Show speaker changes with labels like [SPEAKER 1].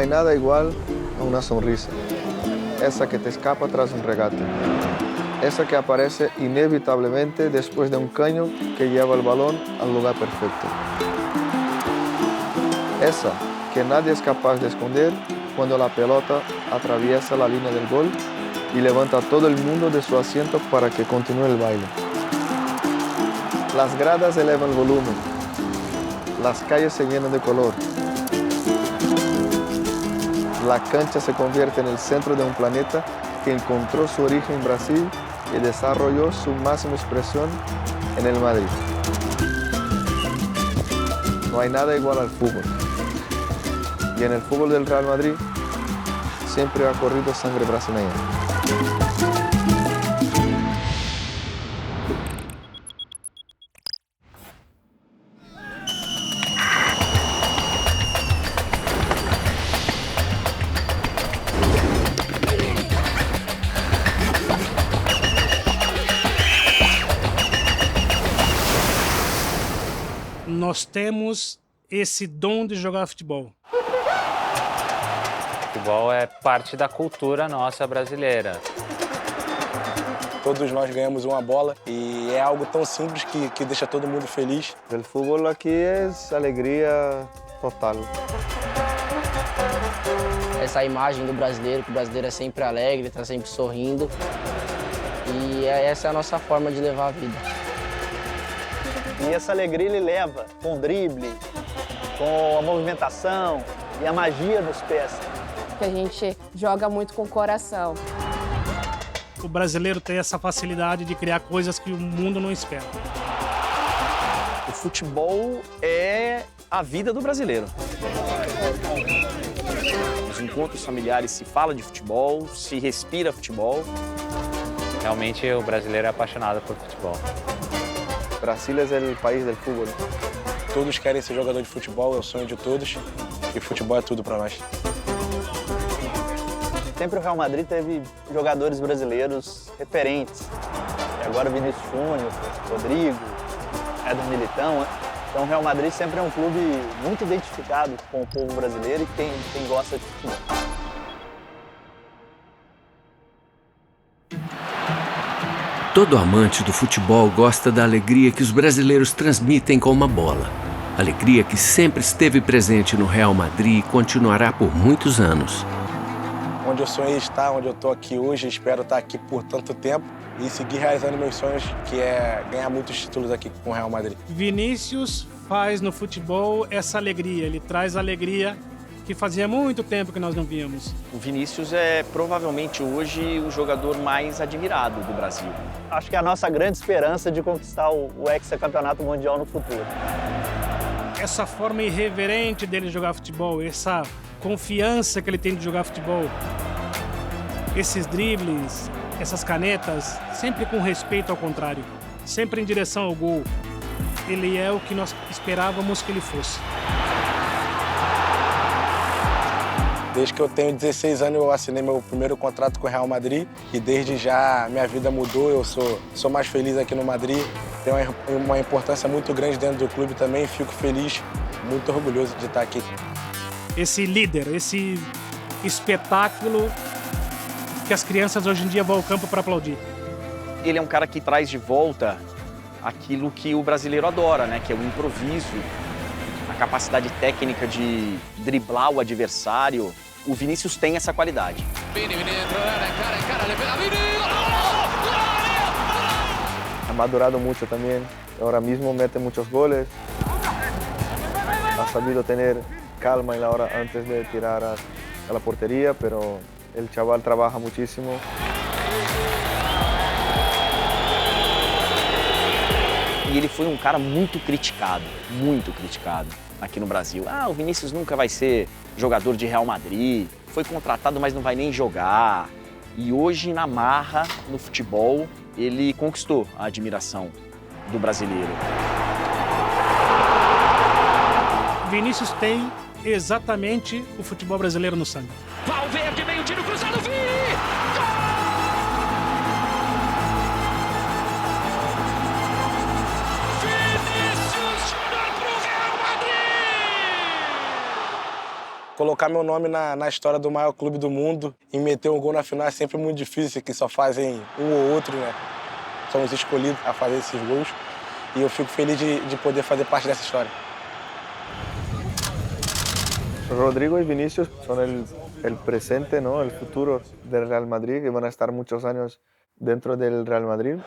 [SPEAKER 1] hay nada igual a una sonrisa. Esa que te escapa tras un regate. Esa que aparece inevitablemente después de un caño que lleva el balón al lugar perfecto. Esa que nadie es capaz de esconder cuando la pelota atraviesa la línea del gol y levanta a todo el mundo de su asiento para que continúe el baile. Las gradas elevan el volumen. Las calles se llenan de color. La cancha se convierte en el centro de un planeta que encontró su origen en Brasil y desarrolló su máxima expresión en el Madrid. No hay nada igual al fútbol. Y en el fútbol del Real Madrid siempre ha corrido sangre brasileña.
[SPEAKER 2] Nós temos esse dom de jogar futebol.
[SPEAKER 3] Futebol é parte da cultura nossa brasileira.
[SPEAKER 4] Todos nós ganhamos uma bola e é algo tão simples que deixa todo mundo feliz.
[SPEAKER 1] El fútbol aquí es alegría total.
[SPEAKER 5] Essa imagem do brasileiro, que o brasileiro é sempre alegre, está sempre sorrindo. E essa é a nossa forma de levar a vida.
[SPEAKER 6] E essa alegria ele leva com o drible, com a movimentação e a magia dos pés.
[SPEAKER 7] Que a gente joga muito com o coração.
[SPEAKER 2] O brasileiro tem essa facilidade de criar coisas que o mundo não espera.
[SPEAKER 8] O futebol é a vida do brasileiro. Nos encontros familiares se fala de futebol, se respira futebol.
[SPEAKER 3] Realmente o brasileiro é apaixonado por futebol.
[SPEAKER 1] Brasil é o país do futebol.
[SPEAKER 4] Todos querem ser jogador de futebol, é o sonho de todos. E futebol é tudo para nós.
[SPEAKER 6] Sempre o Real Madrid teve jogadores brasileiros referentes. E agora Vinícius Júnior, Rodrigo, Éder Militão. Né? Então o Real Madrid sempre é um clube muito identificado com o povo brasileiro e quem gosta de futebol.
[SPEAKER 9] Todo amante do futebol gosta da alegria que os brasileiros transmitem com uma bola. Alegria que sempre esteve presente no Real Madrid e continuará por muitos anos.
[SPEAKER 4] Onde eu sonhei estar, onde eu estou aqui hoje, espero estar aqui por tanto tempo e seguir realizando meus sonhos, que é ganhar muitos títulos aqui com o Real Madrid.
[SPEAKER 2] Vinícius faz no futebol essa alegria, ele traz alegria que fazia muito tempo que nós não víamos.
[SPEAKER 8] O Vinícius é provavelmente hoje o jogador mais admirado do Brasil.
[SPEAKER 6] Acho que é a nossa grande esperança de conquistar o hexacampeonato mundial no futuro.
[SPEAKER 2] Essa forma irreverente dele jogar futebol, essa confiança que ele tem de jogar futebol, esses dribles, essas canetas, sempre com respeito ao contrário, sempre em direção ao gol. Ele é o que nós esperávamos que ele fosse.
[SPEAKER 4] Desde que eu tenho 16 anos, eu assinei meu primeiro contrato com o Real Madrid e desde já minha vida mudou, eu sou mais feliz aqui no Madrid. Tem uma importância muito grande dentro do clube também, fico feliz, muito orgulhoso de estar aqui.
[SPEAKER 2] Esse líder, esse espetáculo que as crianças hoje em dia vão ao campo para aplaudir.
[SPEAKER 8] Ele é um cara que traz de volta aquilo que o brasileiro adora, né? Que é o improviso, a capacidade técnica de driblar o adversário. O Vinícius tem essa qualidade.
[SPEAKER 1] Ha madurado mucho también. Ahora mismo mete muchos goles. Ha sabido tener calma en la hora antes de tirar a la portería, pero el chaval trabaja muchísimo.
[SPEAKER 8] E ele foi um cara muito criticado aqui no Brasil. Ah, o Vinícius nunca vai ser jogador de Real Madrid, foi contratado, mas não vai nem jogar. E hoje, na marra, no futebol, ele conquistou a admiração do brasileiro.
[SPEAKER 2] Vinícius tem exatamente o futebol brasileiro no sangue.
[SPEAKER 10] Valverde, meio tiro cruzado,
[SPEAKER 4] Colocar meu nome na história do maior clube do mundo e meter um gol na final é sempre muito difícil, que só fazem um ou outro, né? Somos escolhidos a fazer esses gols e eu fico feliz de poder fazer parte dessa história.
[SPEAKER 1] Rodrigo y Vinicius son el presente, ¿no? El futuro del Real Madrid, que van a estar muchos años dentro del Real Madrid.